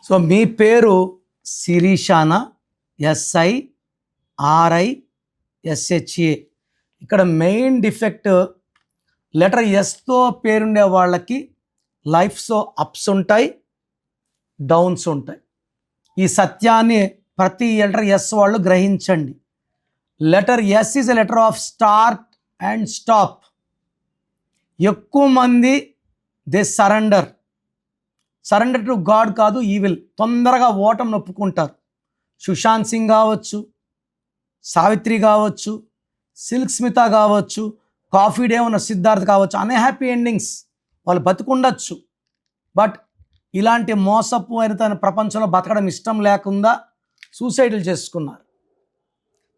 So మీ పేరు శిరీషానా? SIRISHA. ఇక్కడ main defect letter ఎస్తో పేరుండే వాళ్ళకి లైఫ్లో అప్స్ ఉంటాయి, డౌన్స్ ఉంటాయి. ఈ సత్యాన్ని ప్రతి లెటర్ ఎస్ వాళ్ళు గ్రహించండి. Letter S is a letter of start and stop. ఎక్కువ మంది దే సరెండర్ టు గాడ్ కాదు, ఈవిల్. తొందరగా ఓటం నొప్పుకుంటారు. సుశాంత్ సింగ్ కావచ్చు, సావిత్రి కావచ్చు, సిల్క్ స్మిత కావచ్చు, కాఫీ డే ఉన్న సిద్ధార్థ్ కావచ్చు. అన్హ్యాపీ ఎండింగ్స్, వాళ్ళు బతుకుండొచ్చు. బట్ ఇలాంటి మోసపోయిన ప్రపంచంలో బతకడం ఇష్టం లేకుండా సూసైడ్లు చేసుకున్నారు.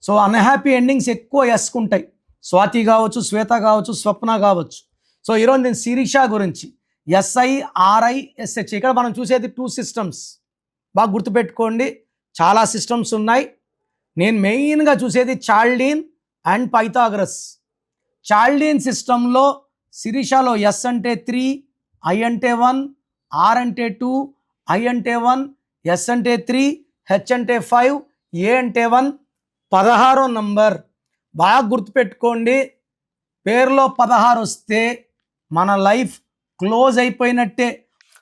సో అన్హ్యాపీ ఎండింగ్స్ ఎక్కువ ఎస్కుంటాయి. స్వాతి కావచ్చు, శ్వేత కావచ్చు, స్వప్న కావచ్చు. సో ఈరోజు నేను శిరీష గురించి SIRISH. ఇక్కడ మనం చూసేది 2 సిస్టమ్స్. బాగా గుర్తుపెట్టుకోండి, చాలా సిస్టమ్స్ ఉన్నాయి. నేను మెయిన్గా చూసేది చాల్డీన్ అండ్ పైథాగరస్. చాల్డీన్ సిస్టంలో శిరీషలో ఎస్ అంటే 3, ఐ అంటే 1, ఆర్ అంటే 2, ఐ అంటే 1, ఎస్ అంటే 3, హెచ్ అంటే 5, ఏ అంటే 1. 16వ నంబర్. బాగా గుర్తుపెట్టుకోండి, పేరులో 16 వస్తే మన లైఫ్ క్లోజ్ అయిపోయినట్టే.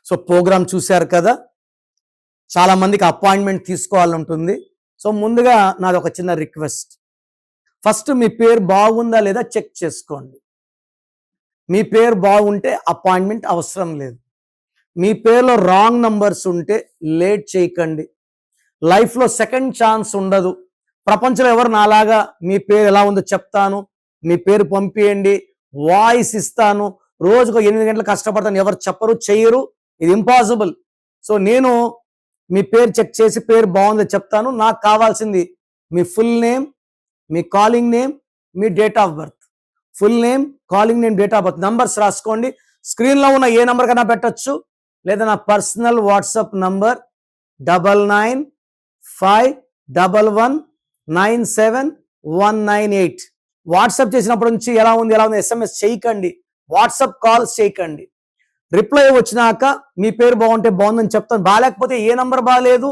సో ప్రోగ్రామ్ చూశారు కదా, చాలామందికి అపాయింట్మెంట్ తీసుకోవాలంటుంది. సో ముందుగా నాది ఒక చిన్న రిక్వెస్ట్. ఫస్ట్ మీ పేరు బాగుందా లేదా చెక్ చేసుకోండి. మీ పేరు బాగుంటే అపాయింట్మెంట్ అవసరం లేదు. మీ పేరులో రాంగ్ నంబర్స్ ఉంటే లేట్ చేయకండి. లైఫ్లో సెకండ్ ఛాన్స్ ఉండదు. ప్రపంచంలో ఎవరు నాలాగా మీ పేరు ఎలా ఉందో చెప్తాను, మీ పేరు పంపియండి, వాయిస్ ఇస్తాను, రోజుకు 8 గంటలు కష్టపడతాను, ఎవరు చెప్పరు, చెయ్యరు. ఇది ఇంపాసిబుల్. సో నేను మీ పేరు చెక్ చేసి పేరు బాగుందో చెప్తాను. నాకు కావాల్సింది మీ ఫుల్ నేమ్, మీ కాలింగ్ నేమ్, మీ date of birth. Full name, calling name, date of birth. Numbers రాసుకోండి. స్క్రీన్లో ఉన్న ఏ నంబర్ కన్నా పెట్టచ్చు, లేదా నా పర్సనల్ వాట్సాప్ నంబర్ 9951197198. వాట్సాప్ చేసినప్పటి నుంచి ఎలా ఉంది SMS చేయకండి, వాట్సాప్ కాల్స్ చేయకండి. రిప్లై వచ్చినాక మీ పేరు బాగుంటే బాగుందని చెప్తాను. బాగాలేకపోతే ఏ నంబర్ బాగాలేదు,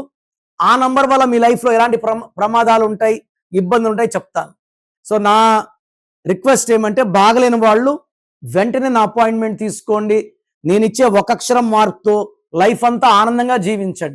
ఆ నంబర్ వల్ల మీ లైఫ్లో ఎలాంటి ప్రమాదాలు ఉంటాయి, ఇబ్బందులు ఉంటాయి చెప్తాను. సో నా రిక్వెస్ట్ ఏమంటే, బాగలేని వాళ్ళు వెంటనే నా అపాయింట్మెంట్ తీసుకోండి. నేను ఇచ్చే 1 అక్షరం మార్పుతో లైఫ్ అంతా ఆనందంగా జీవించండి.